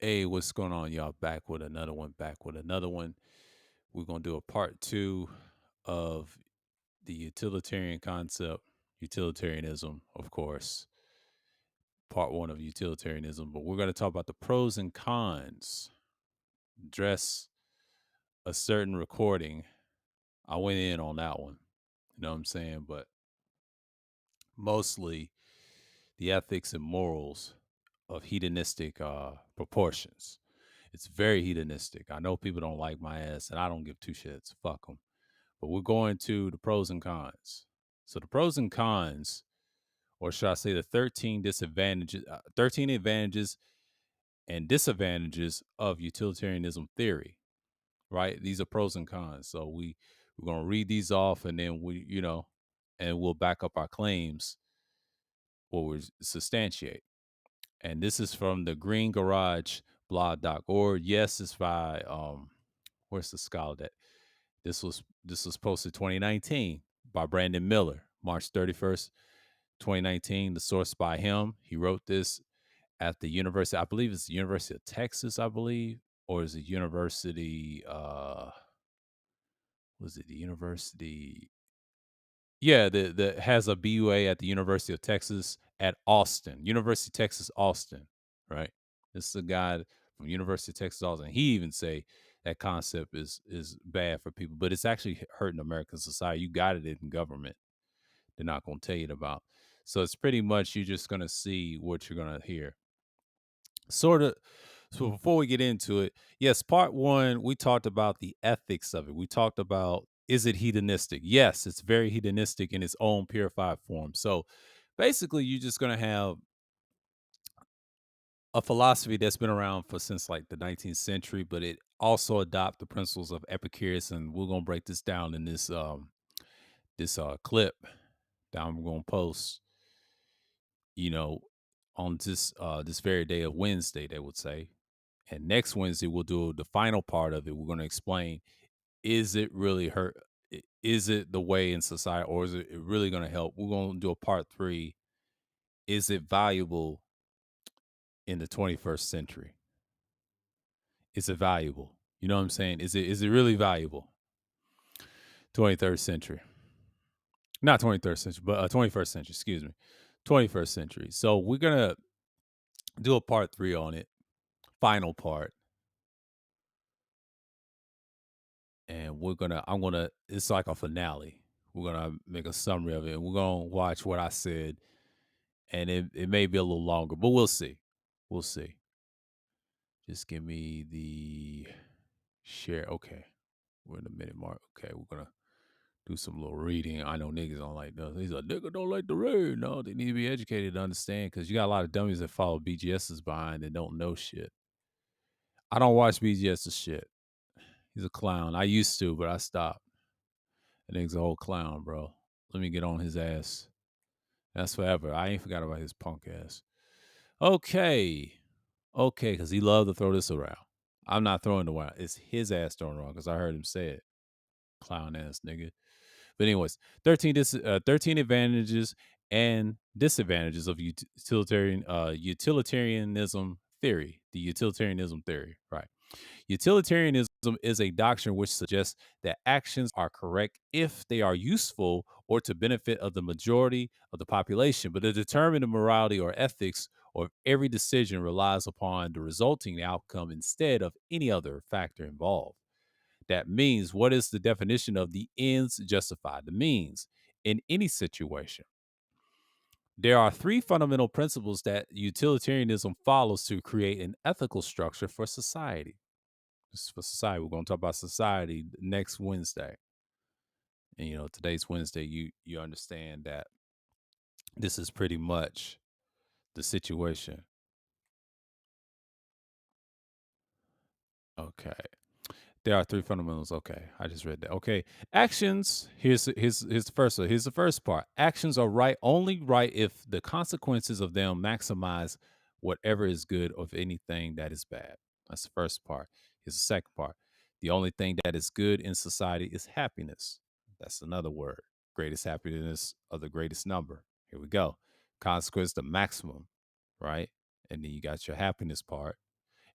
Hey, what's going on, y'all? Back with another one. Back with another one. We're gonna do a part two of the utilitarian concept, utilitarianism, of course. Part one of utilitarianism, but we're gonna talk about the pros and cons. Address a certain recording. I went in on that one. You know what I'm saying? But mostly the ethics and morals of hedonistic proportions. It's very hedonistic. I know people don't like my ass, and I don't give two shits. Fuck them. But we're going to the pros and cons. So the pros and cons, or should I say the 13 advantages and disadvantages of utilitarianism theory, right? These are pros and cons. So we're going to read these off, and then and we'll back up our claims or we substantiate. And this is from the Green Garage blog.org. Yes, it's by where's the scholar that this was posted 2019 by Brandon Miller, March 31st, 2019. The source by him. He wrote this at the university, I believe it's the University of Texas, I believe, or is it University was it the University yeah, the has a BUA at the University of Texas at Austin, University of Texas Austin, right? This is a guy from University of Texas Austin. He even say that concept is bad for people, but it's actually hurting American society. You got it in government. They're not going to tell you about. So it's pretty much you're just going to see what you're going to hear. Sort of. So before we get into it, yes, part one, we talked about the ethics of it. We talked about, is it hedonistic? Yes, it's very hedonistic in its own purified form. So basically, you're just going to have a philosophy that's been around for since like the 19th century, but it also adopt the principles of Epicurus, and we're going to break this down in this clip that I'm going to post, you know, on this very day of Wednesday, they would say. And next Wednesday, we'll do the final part of it. We're going to explain, is it really hurt? Is it the way in society, or is it really going to help? We're going to do a part three. Is it valuable in the 21st century? Is it valuable? You know what I'm saying? Is it really valuable? 23rd century. Not 23rd century, but 21st century, excuse me. 21st century. So we're going to do a part three on it, final part. And it's like a finale. We're gonna make a summary of it, and we're gonna watch what I said, and it may be a little longer, but we'll see. We'll see. Just give me the share. Okay, we're in the minute mark. Okay, we're gonna do some little reading. I know niggas don't like those. He's like, nigga don't like the read. No, they need to be educated to understand, because you got a lot of dummies that follow BGS's behind and don't know shit. I don't watch BGS's shit. He's a clown. I used to, but I stopped. That nigga's a whole clown, bro. Let me get on his ass. That's forever. I ain't forgot about his punk ass. Okay. Okay, because he loved to throw this around. I'm not throwing it around. It's his ass throwing it around, because I heard him say it. Clown ass nigga. But anyways, 13 advantages and disadvantages of utilitarianism theory. The utilitarianism theory, right? Utilitarianism is a doctrine which suggests that actions are correct if they are useful or to benefit of the majority of the population, but to determine the morality or ethics of every decision relies upon the resulting outcome instead of any other factor involved. That means, what is the definition of the ends justify the means in any situation? There are three fundamental principles that utilitarianism follows to create an ethical structure for society. This is for society. We're going to talk about society next Wednesday. And today's Wednesday. You understand that this is pretty much the situation. Okay. There are three fundamentals. Okay, I just read that. Okay, actions. Here's the first one. Here's the first part. Actions are only right if the consequences of them maximize whatever is good of anything that is bad. That's the first part. Here's the second part. The only thing that is good in society is happiness. That's another word. Greatest happiness of the greatest number. Here we go. Consequence the maximum, right? And then you got your happiness part.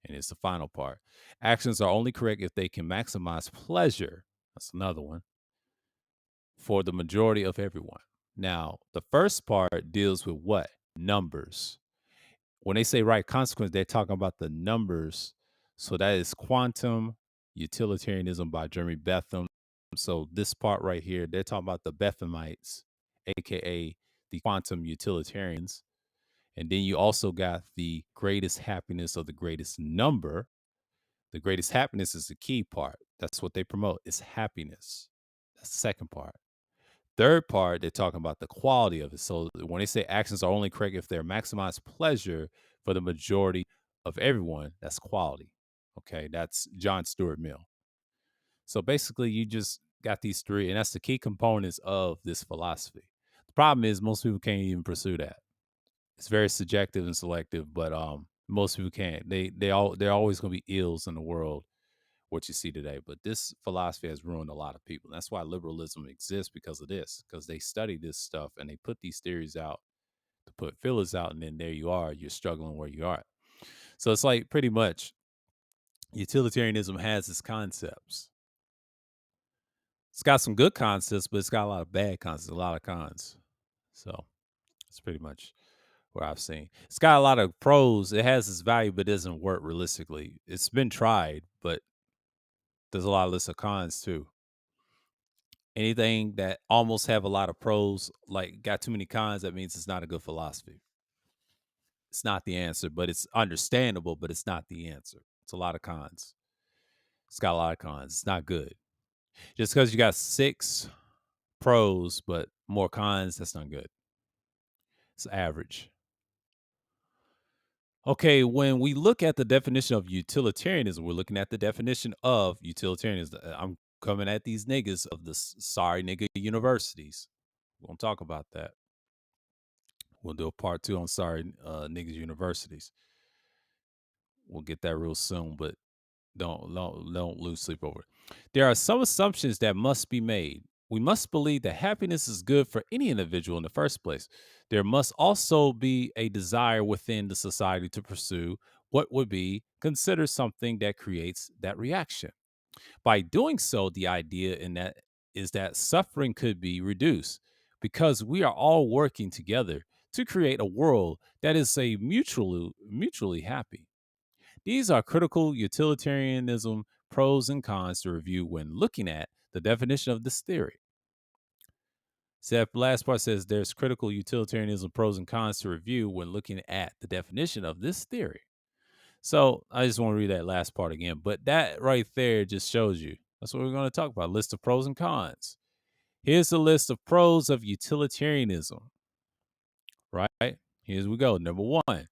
And it's the final part. Actions are only correct if they can maximize pleasure. That's another one for the majority of everyone. Now, the first part deals with what? Numbers. When they say right consequence, they're talking about the numbers. So that is quantum utilitarianism by Jeremy Bentham. So this part right here, they're talking about the Benthamites, aka the quantum utilitarians. And then you also got the greatest happiness of the greatest number. The greatest happiness is the key part. That's what they promote. It's happiness. That's the second part. Third part, they're talking about the quality of it. So when they say actions are only correct if they're maximized pleasure for the majority of everyone, that's quality. Okay, that's John Stuart Mill. So basically, you just got these three, and that's the key components of this philosophy. The problem is most people can't even pursue that. It's very subjective and selective, but most people can't. They're always going to be ills in the world what you see today. But this philosophy has ruined a lot of people. And that's why liberalism exists because of this, because they study this stuff and they put these theories out to put fillers out, and then there you are, you're struggling where you are. So it's like pretty much utilitarianism has its concepts. It's got some good concepts, but it's got a lot of bad concepts, a lot of cons. So it's pretty much what I've seen. It's got a lot of pros. It has its value, but it doesn't work realistically. It's been tried, but there's a lot of list of cons too. Anything that almost have a lot of pros, like got too many cons, that means it's not a good philosophy. It's not the answer, but it's understandable, but it's not the answer. It's a lot of cons. It's got a lot of cons. It's not good. Just because you got six pros, but more cons, that's not good. It's average. Okay, when we look at the definition of utilitarianism, we're looking at the definition of utilitarianism. I'm coming at these niggas of the sorry nigga universities. We won't talk about that. We'll do a part two on sorry niggas universities. We'll get that real soon, but don't lose sleep over it. There are some assumptions that must be made. We must believe that happiness is good for any individual in the first place. There must also be a desire within the society to pursue what would be considered something that creates that reaction. By doing so, the idea in that is that suffering could be reduced because we are all working together to create a world that is a mutually happy. These are critical utilitarianism pros and cons to review when looking at the definition of this theory. So that last part says there's critical utilitarianism pros and cons to review when looking at the definition of this theory. So I just want to read that last part again. But that right there just shows you. That's what we're going to talk about. List of pros and cons. Here's the list of pros of utilitarianism, right? Here's we go. Number one,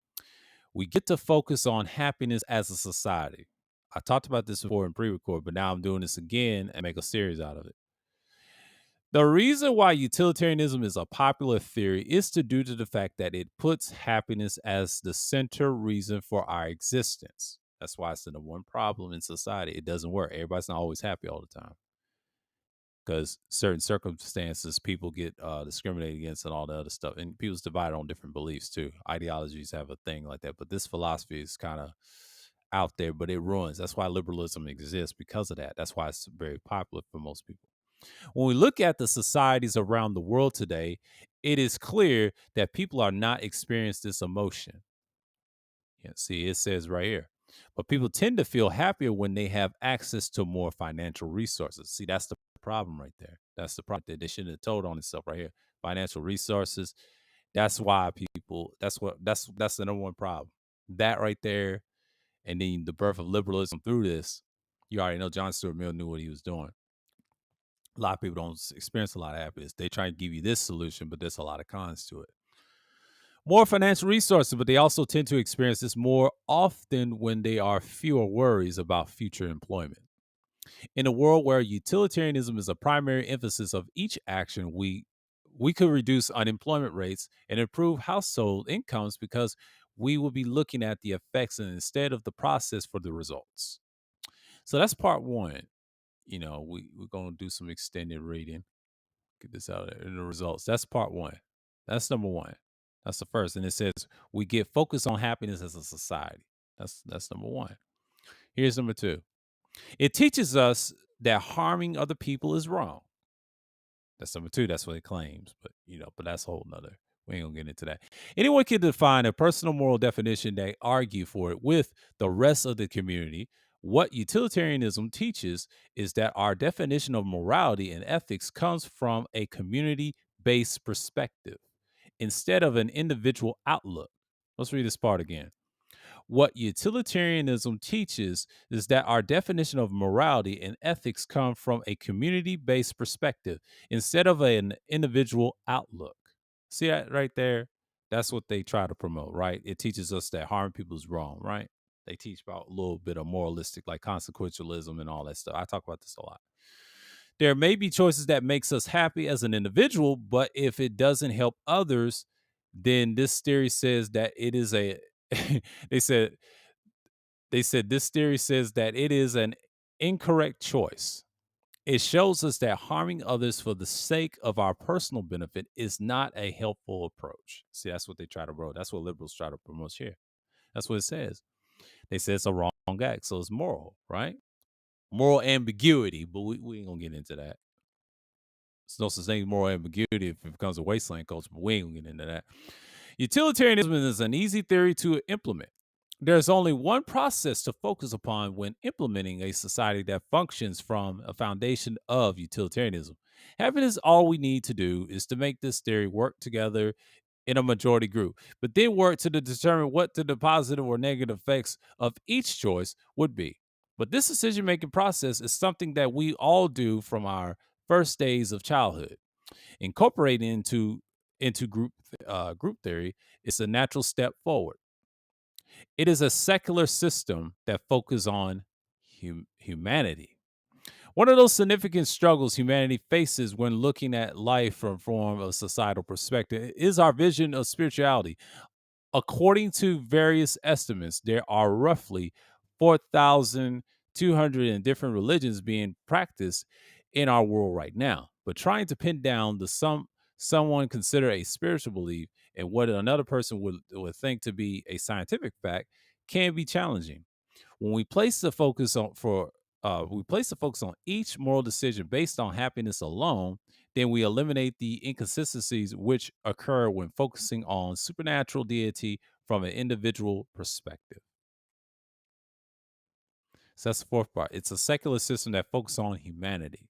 we get to focus on happiness as a society. I talked about this before in pre-record, but now I'm doing this again and make a series out of it. The reason why utilitarianism is a popular theory is to due to the fact that it puts happiness as the center reason for our existence. That's why it's the number one problem in society. It doesn't work. Everybody's not always happy all the time because certain circumstances people get discriminated against and all the other stuff. And people's divided on different beliefs too. Ideologies have a thing like that. But this philosophy is kind of out there, but it ruins. That's why liberalism exists because of that. That's why it's very popular for most people. When we look at the societies around the world today, it is clear that people are not experiencing this emotion. Yeah, see, it says right here. But people tend to feel happier when they have access to more financial resources. See, that's the problem right there. That's the problem that they shouldn't have told on itself right here. Financial resources. That's why people. That's the number one problem. That right there, and then the birth of liberalism through this. You already know John Stuart Mill knew what he was doing. A lot of people don't experience a lot of happiness. They try to give you this solution, but there's a lot of cons to it. More financial resources, but they also tend to experience this more often when there are fewer worries about future employment. In a world where utilitarianism is a primary emphasis of each action, we could reduce unemployment rates and improve household incomes because we will be looking at the effects and instead of the process for the results. So that's part one. We're going to do some extended reading. Get this out in the results. That's part one. That's number one. That's the first. And it says we get focused on happiness as a society. That's number one. Here's number two. It teaches us that harming other people is wrong. That's number two. That's what it claims. But but that's a whole nother. We ain't gonna get into that. Anyone can define a personal moral definition they argue for it with the rest of the community. What utilitarianism teaches is that our definition of morality and ethics comes from a community-based perspective instead of an individual outlook. Let's read this part again. What utilitarianism teaches is that our definition of morality and ethics come from a community based perspective instead of an individual outlook. See that right there? That's what they try to promote, right? It teaches us that harming people is wrong, right? They teach about a little bit of moralistic, like consequentialism and all that stuff. I talk about this a lot. There may be choices that makes us happy as an individual, but if it doesn't help others, then this theory says that it is a they said this theory says that it is an incorrect choice. It shows us that harming others for the sake of our personal benefit is not a helpful approach. See, that's what they try to promote. That's what liberals try to promote here. That's what it says. They say it's a wrong act, so it's moral, right? Moral ambiguity, but we ain't gonna get into that. There's no such thing as moral ambiguity if it becomes a wasteland culture, but we ain't gonna get into that. Utilitarianism is an easy theory to implement. There's only one process to focus upon when implementing a society that functions from a foundation of utilitarianism. Happiness, all we need to do is to make this theory work together in a majority group, but then work to determine what the positive or negative effects of each choice would be. But this decision making process is something that we all do from our first days of childhood. Incorporating into group theory is a natural step forward. It is a secular system that focuses on humanity. One of those significant struggles humanity faces when looking at life from a societal perspective is our vision of spirituality. According to various estimates, there are roughly 4,200 and different religions being practiced in our world right now. But trying to pin down someone consider a spiritual belief and what another person would think to be a scientific fact can be challenging. When we place the focus on each moral decision based on happiness alone, then we eliminate the inconsistencies which occur when focusing on supernatural deity from an individual perspective. So that's the fourth part. It's a secular system that focuses on humanity.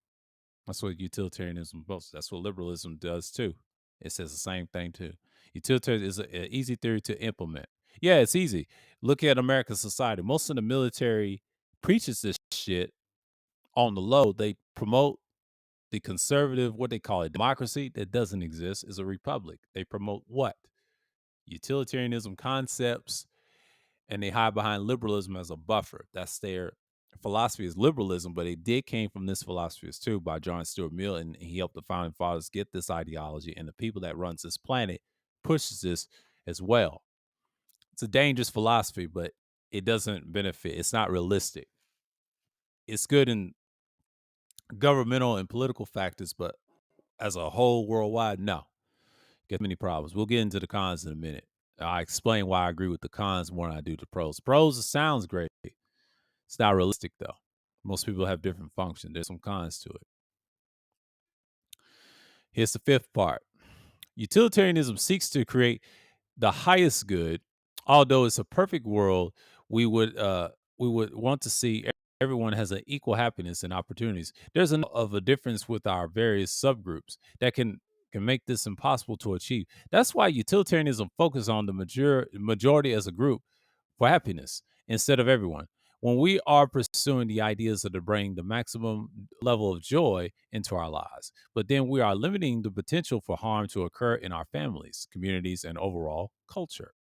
That's what utilitarianism boasts. That's what liberalism does too. It says the same thing too. Utilitarianism is an easy theory to implement. Yeah, it's easy. Look at American society. Most of the military preaches this shit on the low. They promote the conservative, what they call it, democracy that doesn't exist, is a republic. They promote what? Utilitarianism concepts, and they hide behind liberalism as a buffer. That's their philosophy is liberalism, but it did came from this philosophy too by John Stuart Mill, and he helped the founding fathers get this ideology, and the people that runs this planet pushes this as well. It's a dangerous philosophy, but it doesn't benefit. It's not realistic. It's good in governmental and political factors, but as a whole worldwide, no. Get many problems. We'll get into the cons in a minute. I explain why I agree with the cons more than I do the pros. Pros, it sounds great. It's not realistic though. Most people have different functions. There's some cons to it. Here's the fifth part. Utilitarianism seeks to create the highest good. Although it's a perfect world, we would want to see everyone has an equal happiness and opportunities. There's enough of a difference with our various subgroups that can make this impossible to achieve. That's why utilitarianism focuses on the majority as a group for happiness instead of everyone. When we are pursuing the ideas that bring the maximum level of joy into our lives, but then we are limiting the potential for harm to occur in our families, communities, and overall culture.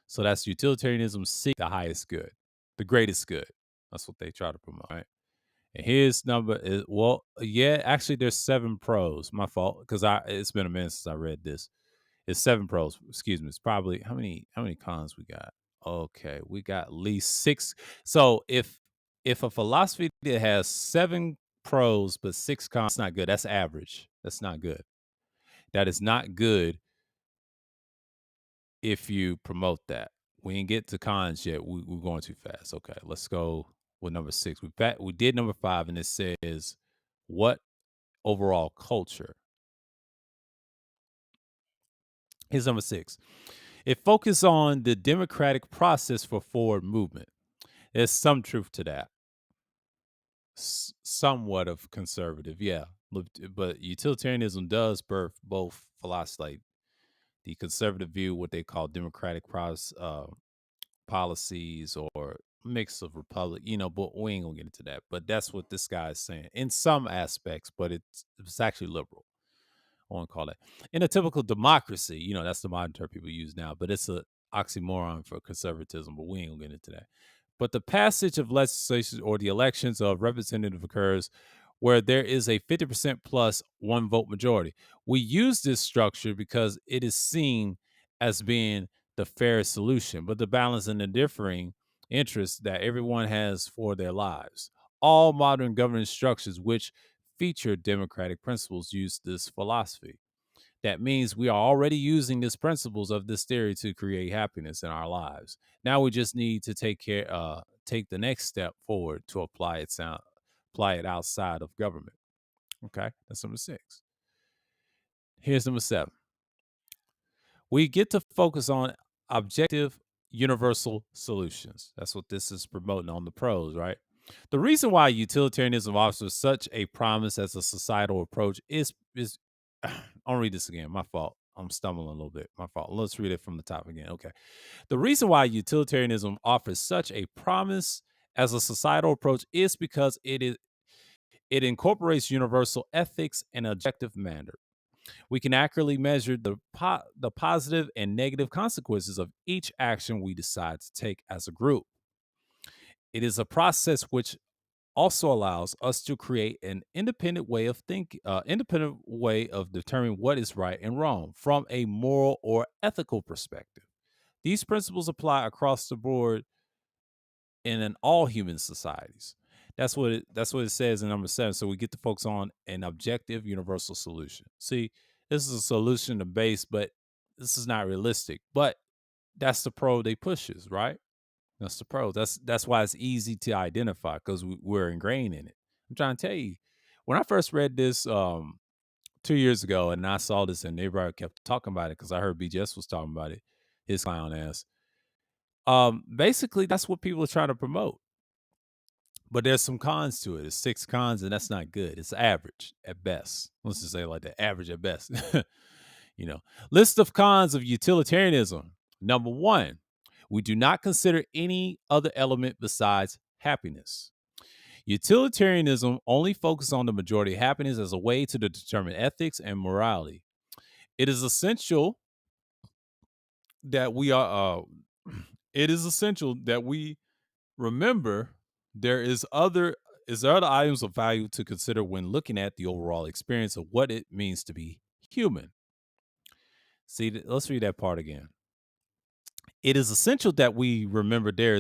So that's utilitarianism seek the highest good, the greatest good. That's what they try to promote. Right? And his number is yeah, actually there's 7 pros. My fault, because I it's been a minute since I read this. It's 7 pros. Excuse me. It's probably how many cons we got? Okay, we got at least 6. So if a philosophy that has 7 pros but 6 cons, that's not good. That's average. That's not good. That is not good if you promote that. We ain't get to cons yet. We're going too fast. Okay, let's go with number six. We did number five, and it says, "What overall culture?" Here's number six. It focuses on the democratic process for forward movement. There's some truth to that. Somewhat of conservative, yeah. But utilitarianism does birth both philosophy, like the conservative view, what they call democratic policies, or mix of republic, but we ain't gonna get into that. But that's what this guy is saying in some aspects, but it's actually liberal. I want to call it. In a typical democracy, that's the modern term people use now, but it's a oxymoron for conservatism, but we ain't gonna get into that. But the passage of legislation or the elections of representative occurs where there is a 50% plus one vote majority. We use this structure because it is seen as being the fairest solution, but the balance and the differing interests that everyone has for their lives. All modern governance structures, which feature democratic principles, use this philosophy. That means we are already using these principles of this theory to create happiness in our lives. Now we just need to take the next step forward to apply it outside of government. Okay, that's number six. Here's number seven. We get to focus on objective, universal solutions. That's what this is promoting on the pros, right? The reason why utilitarianism offers such a promise as a societal approach is I'll read this again. My fault. I'm stumbling a little bit. My fault. Let's read it from the top again. Okay. The reason why utilitarianism offers such a promise as a societal approach is because it incorporates universal ethics in an objective manner. We can accurately measure the positive and negative consequences of each action we decide to take as a group. It is a process which also allows us to create an independent way of determining what is right and wrong from a moral or ethical perspective. These principles apply across the board in all human societies. That's what it says in number seven. So we get to focus on an objective universal solution. See, this is a solution to base, but this is not realistic. But that's the pro they pushes, right? That's the pro. That's why it's easy to identify because we're ingrained in it. I'm trying to tell you, when I first read this 2 years ago, and I saw this, and everybody kept talking about it because I heard BGS was talking about it, his clown ass. Basically, that's what people are trying to promote. But there's some cons to it. It's six cons, and that's not good. It's average at best. Let's just say it like that, average at best. you know, list of cons of utilitarianism. Number one, we do not consider any other element besides happiness. Utilitarianism only focuses on the majority of happiness as a way to determine ethics and morality. It is essential that we are. It is essential that we remember there are other items of value to consider when looking at the overall experience of what it means to be human. See, let's read that part again. It is essential that we remember there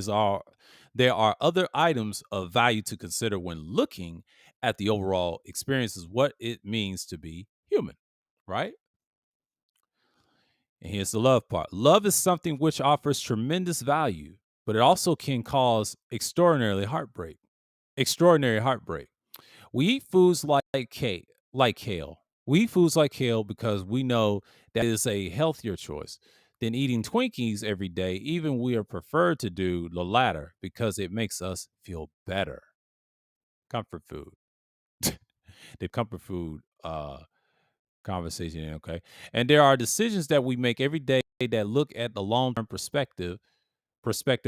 are other items of value to consider when looking at the overall experience of what it means to be human, right? And here's the love part. Love is something which offers tremendous value, but it also can cause extraordinary heartbreak. We eat foods like kale. We eat foods like kale because we know that is a healthier choice than eating Twinkies every day. Even we are preferred to do the latter because it makes us feel better. Comfort food. The comfort food conversation, okay? And there are decisions that we make every day that look at the long-term perspective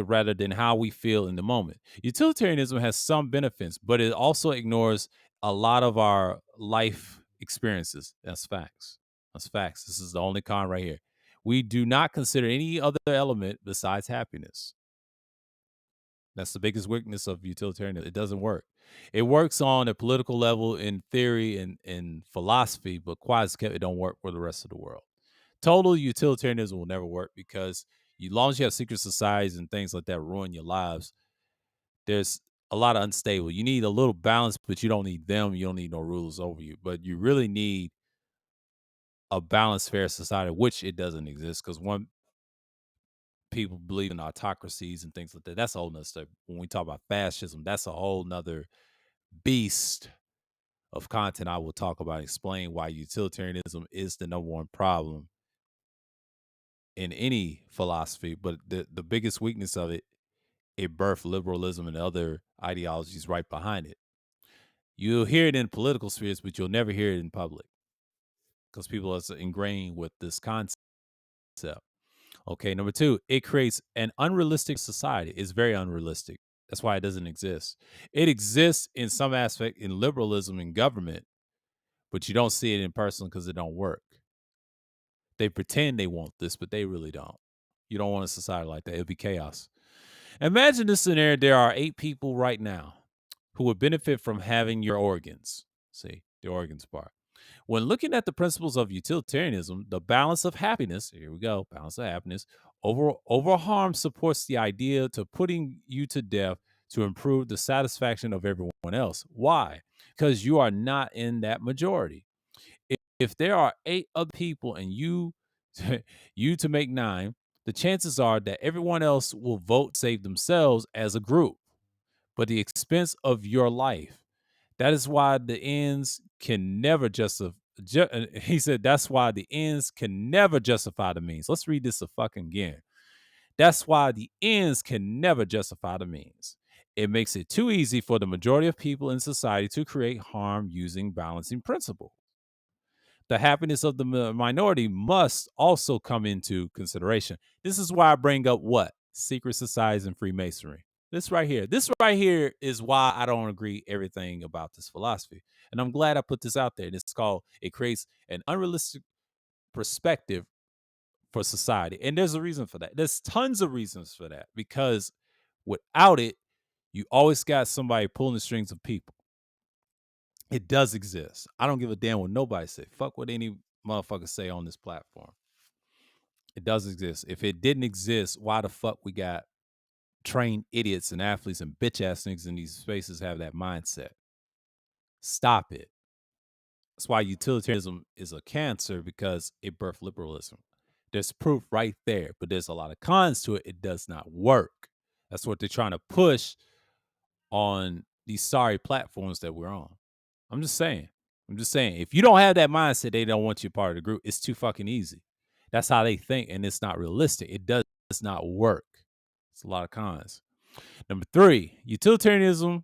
rather than how we feel in the moment. Utilitarianism has some benefits, but it also ignores a lot of our life experiences. That's facts. That's facts. This is the only con right here. We do not consider any other element besides happiness. That's the biggest weakness of utilitarianism. It doesn't work. It works on a political level in theory and in philosophy, but quite as kept, it don't work for the rest of the world. Total utilitarianism will never work because as long as you have secret societies and things like that ruin your lives, there's a lot of unstable. You need a little balance, but you don't need them. You don't need no rulers over you. But you really need a balanced, fair society, which it doesn't exist because one. people believe in autocracies and things like that. That's a whole nother stuff. When we talk about fascism, that's a whole nother beast of content I will talk about, explain why utilitarianism is the number one problem in any philosophy. But the biggest weakness of it, it birthed liberalism and other ideologies right behind it. You'll hear it in political spheres, but you'll never hear it in public because people are so ingrained with this concept. Okay, number two, it creates an unrealistic society. It's very unrealistic. That's why it doesn't exist. It exists in some aspect in liberalism and government, but you don't see it in person because it don't work. They pretend they want this, but they really don't. You don't want a society like that. It'll be chaos. Imagine this scenario. There are 8 people right now who would benefit from having your organs. See, the organs part. When looking at the principles of utilitarianism, the balance of happiness, here we go, balance of happiness, over harm supports the idea to putting you to death to improve the satisfaction of everyone else. Why? Because you are not in that majority. If there are 8 other people and you you to make 9, the chances are that everyone else will vote save themselves as a group, but the expense of your life. That is why the ends can never justify. He said that's why the ends can never justify the means. Let's read this a fucking again. That's why the ends can never justify the means. It makes it too easy for the majority of people in society to create harm using balancing principles. The happiness of the minority must also come into consideration. This is why I bring up what? Secret societies and Freemasonry. This right here. This right here is why I don't agree everything about this philosophy. And I'm glad I put this out there. And it's called it creates an unrealistic perspective for society. And there's a reason for that. There's tons of reasons for that because without it, you always got somebody pulling the strings of people. It does exist. I don't give a damn what nobody say. Fuck what any motherfucker say on this platform. It does exist. If it didn't exist, why the fuck we got trained idiots and athletes and bitch ass niggas in these spaces have that mindset? Stop it. That's why utilitarianism is a cancer because it birthed liberalism. There's proof right there, but there's a lot of cons to it. It does not work. That's what they're trying to push on these sorry platforms that we're on. I'm just saying. I'm just saying. If you don't have that mindset, they don't want you part of the group. It's too fucking easy. That's how they think, and it's not realistic. It does not work. It's a lot of cons. Number 3, utilitarianism.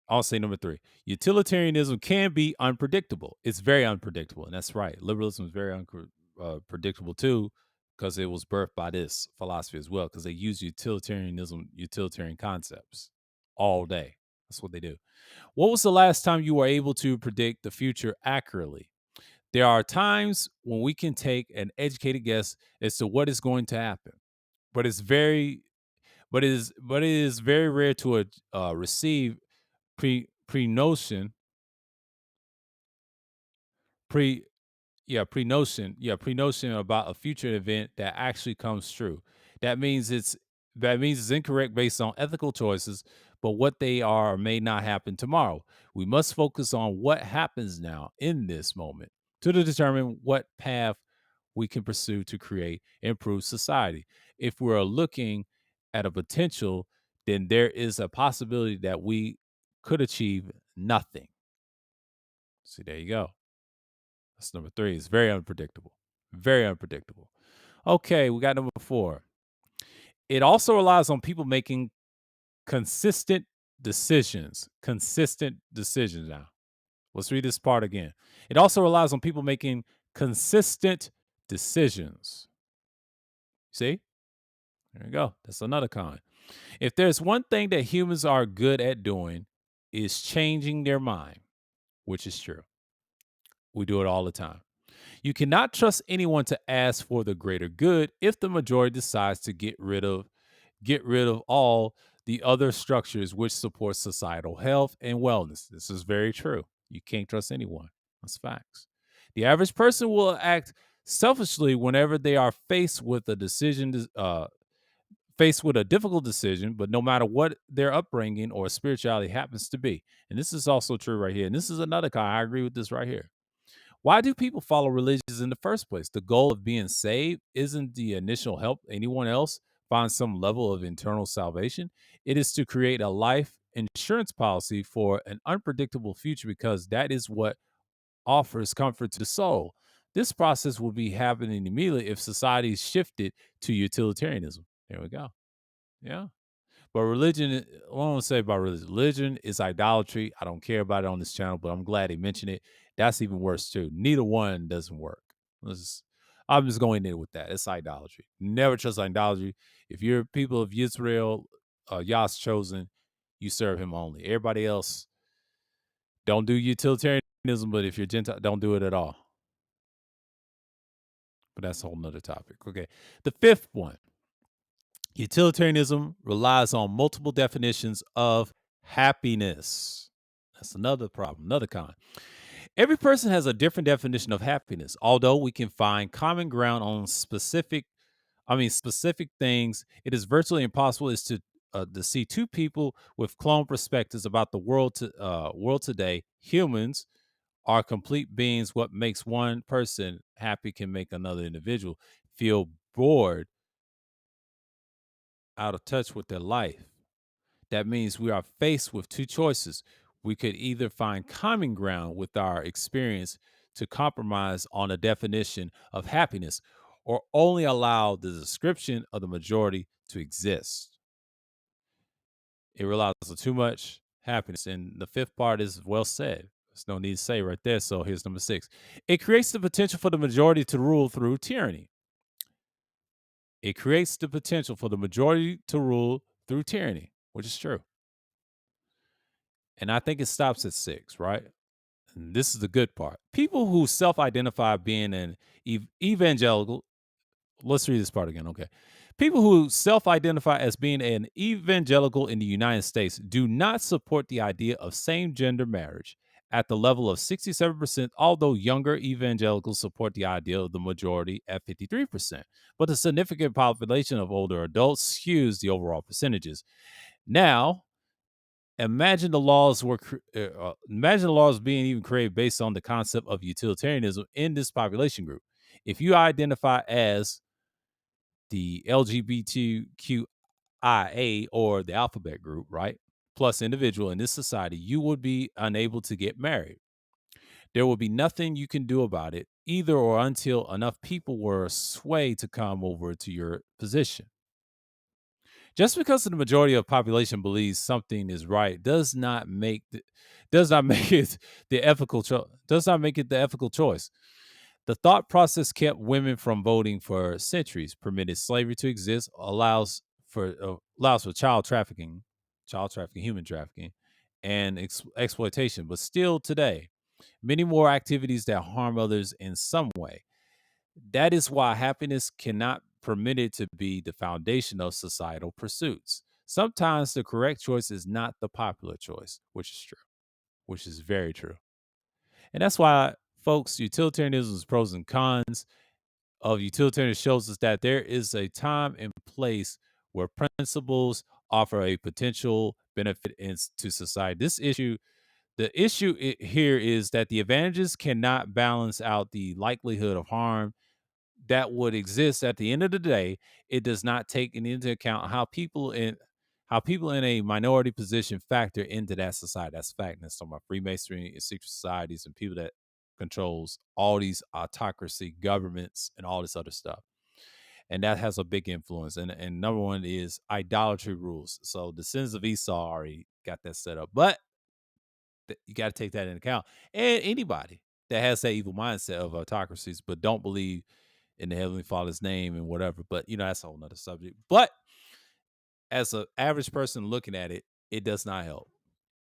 I'll say number 3. Utilitarianism can be unpredictable. It's very unpredictable, and that's right. Liberalism is very unpredictable too, because it was birthed by this philosophy as well. Because they use utilitarian concepts all day. That's what they do. What was the last time you were able to predict the future accurately? There are times when we can take an educated guess as to what is going to happen, but it is very rare to receive pre-notion pre pre-notion about a future event that actually comes true. That means it's incorrect based on ethical choices, but what they are or may not happen tomorrow. We must focus on what happens now in this moment to determine what path we can pursue to create improved society. If we're looking at a potential, then there is a possibility that we could achieve nothing. See, there you go. That's number 3. It's very unpredictable. Very unpredictable. Okay, we got number 4. It also relies on people making consistent decisions. Consistent decisions now. Let's read this part again. It also relies on people making consistent decisions. See? There you go. That's another con. If there's one thing that humans are good at doing, is changing their mind, which is true. We do it all the time. You cannot trust anyone to ask for the greater good if the majority decides to get rid of all the other structures which support societal health and wellness. This is very true. You can't trust anyone. That's facts. The average person will act selfishly whenever they are faced with a difficult decision, but no matter what their upbringing or spirituality happens to be. And this is also true right here. And this is another kind. I agree with this right here. Why do people follow religions in the first place? The goal of being saved isn't the initial help anyone else find some level of internal salvation. It is to create a life insurance policy for an unpredictable future because that is what offers comfort to the soul. This process will be happening immediately if society shifted to utilitarianism. There we go. Yeah. But religion, what I want to say about religion, religion is idolatry. I don't care about it on this channel, but I'm glad he mentioned it. That's even worse too. Neither one doesn't work. I'm just going in with that. It's idolatry. Never trust idolatry. If you're people of Israel, Yah's chosen, you serve him only. Everybody else, don't do utilitarianism, but if you're Gentile, don't do it at all. But that's a whole nother topic. Okay. The fifth one, utilitarianism relies on multiple definitions of happiness. That's another problem, another con. Every person has a different definition of happiness. Although we can find common ground on specific things, it is virtually impossible to see two people with clone perspectives about the world today. Humans are complete beings. What makes one person happy can make another individual feel bored, out of touch with their life. That means we are faced with two choices. We could either find common ground with our experience to compromise on a definition of happiness, or only allow the description of the majority to exist. It relies on too much happiness. And the fifth part is well said. There's no need to say right there. So here's number 6. It creates the potential for the majority to rule through tyranny. It creates the potential for the majority to rule through tyranny, which is true. And I think it stops at 6, right? And this is the good part. People who self-identify being an evangelical, let's read this part again, okay. People who self-identify as being an evangelical in the United States do not support the idea of same-gender marriage at the level of 67%, although younger evangelicals support the idea of the majority at 53%. But the significant population of older adults skews the overall percentages. Now, imagine the laws being even created based on the concept of utilitarianism in this population group. If you identify as the LGBTQIA or the alphabet group, right, plus individual in this society, you would be unable to get married. There will be nothing you can do about it, either or until enough people were swayed to come over to your position. Just because the majority of population believes something is right does not make it does not make it the ethical choice. The thought process kept women from voting for centuries, permitted slavery to exist, allows for child trafficking, human trafficking, and exploitation. But still today, many more activities that harm others in some way. That is why happiness cannot permitted to be the foundation of societal pursuits. Sometimes the correct choice is not the popular choice, which is true, which is very true. And that's why, folks, utilitarianism's pros and cons of utilitarianism shows us that there is a time and place where principles offer a potential benefit to society. The issue here is that the advantages cannot balance out the likelihood of harm that would exist at the end of the day. It does not take into account how people in a minority position factor into that society. That's a fact. And that's talking about Freemasonry and secret societies and people that controls all these autocracy governments and all this other stuff. And that has a big influence. And number one is idolatry rules. So the sins of Esau already got that set up. But you got to take that into account. And anybody that has that evil mindset of autocracies, but don't believe in the Heavenly Father's name and whatever. But that's a whole nother subject. But as an average person looking at it, it does not help.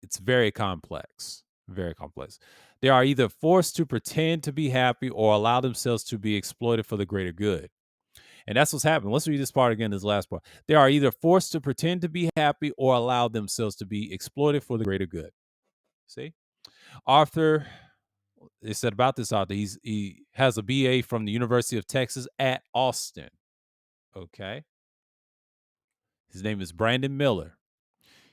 It's very complex. Very complex. They are either forced to pretend to be happy or allow themselves to be exploited for the greater good. And that's what's happening. Let's read this part again, this last part. They are either forced to pretend to be happy or allow themselves to be exploited for the greater good. See? Arthur, they said about this author, he has a BA from the University of Texas at Austin. Okay. His name is Brandon Miller.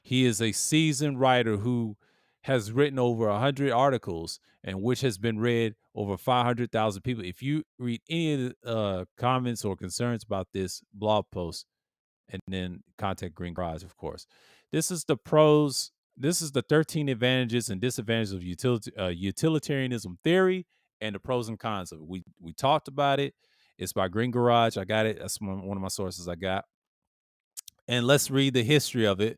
He is a seasoned writer who has written over 100 articles and which has been read over 500,000 people. If you read any of the comments or concerns about this blog post, and then contact Green Garage, of course. This is the pros. This is the 13 advantages and disadvantages of utilitarianism theory and the pros and cons of it. We talked about it. It's by Green Garage. I got it. That's one of my sources I got. And let's read the history of it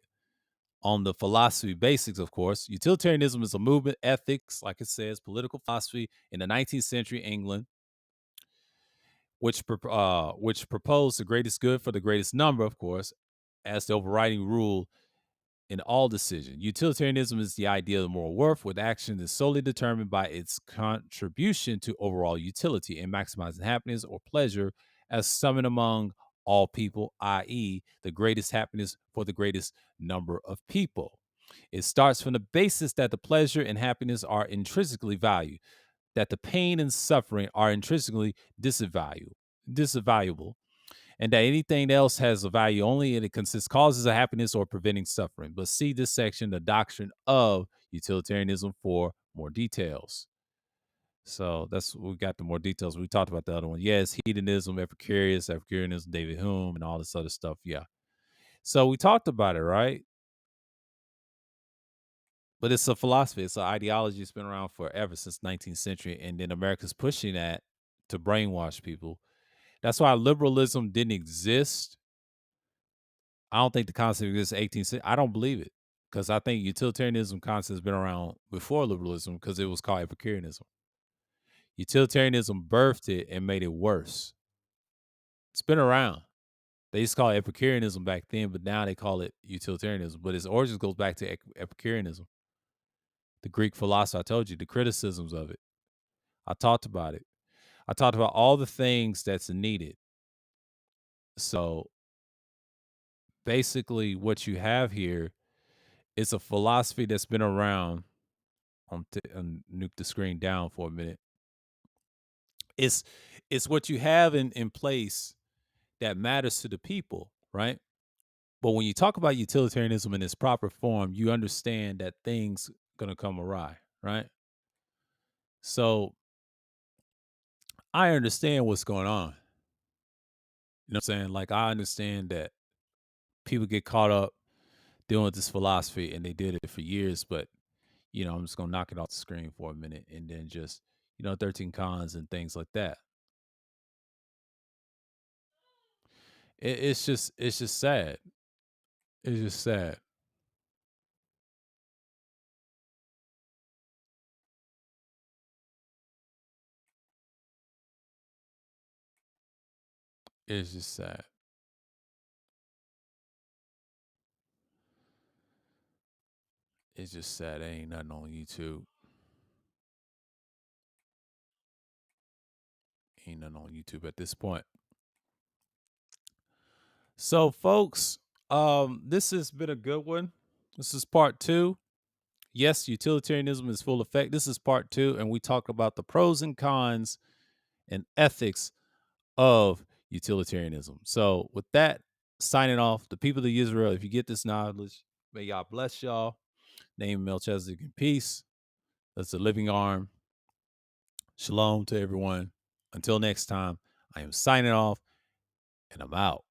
on the philosophy basics, of course. Utilitarianism is a movement, ethics, like it says, political philosophy in the 19th century England, which proposed the greatest good for the greatest number, of course, as the overriding rule in all decisions. Utilitarianism is the idea of moral worth, with action is solely determined by its contribution to overall utility and maximizing happiness or pleasure as summoned among all people, i.e., the greatest happiness for the greatest number of people. It starts from the basis that the pleasure and happiness are intrinsically valued, that the pain and suffering are intrinsically disavaluable, and that anything else has a value only and it consists causes of happiness or preventing suffering. But see this section, the doctrine of utilitarianism, for more details. So that's we got the more details. We talked about the other one. Yes, hedonism, Epicureanism, David Hume, and all this other stuff. Yeah. So we talked about it, right? But it's a philosophy, it's an ideology that's been around forever since 19th century, and then America's pushing that to brainwash people. That's why liberalism didn't exist. I don't think the concept exists 18th century. I don't believe it because I think utilitarianism concept has been around before liberalism because it was called Epicureanism. Utilitarianism birthed it and made it worse. It's been around. They used to call it Epicureanism back then, but now they call it utilitarianism. But its origins goes back to Epicureanism, the Greek philosophy. I told you the criticisms of it. I talked about it. I talked about all the things that's needed. So basically, what you have here is a philosophy that's been around. Nuke the screen down for a minute. It's it's what you have in place that matters to the people, right? But when you talk about utilitarianism in its proper form, you understand that things gonna come awry, right? So I understand what's going on. You know what I'm saying? Like I understand that people get caught up dealing with this philosophy and they did it for years, but I'm just gonna knock it off the screen for a minute and then just 13 cons and things like that. It's just sad. It's just sad. It's just sad. It's just sad. There ain't nothing on YouTube. Ain't nothing on YouTube at this point. So, folks, this has been a good one. This is part 2. Yes, utilitarianism is full effect. This is part 2, and we talk about the pros and cons and ethics of utilitarianism. So, with that, signing off, the people of Israel, if you get this knowledge, may y'all bless y'all. Name Melchizedek in peace. That's the living arm. Shalom to everyone. Until next time, I am signing off and I'm out.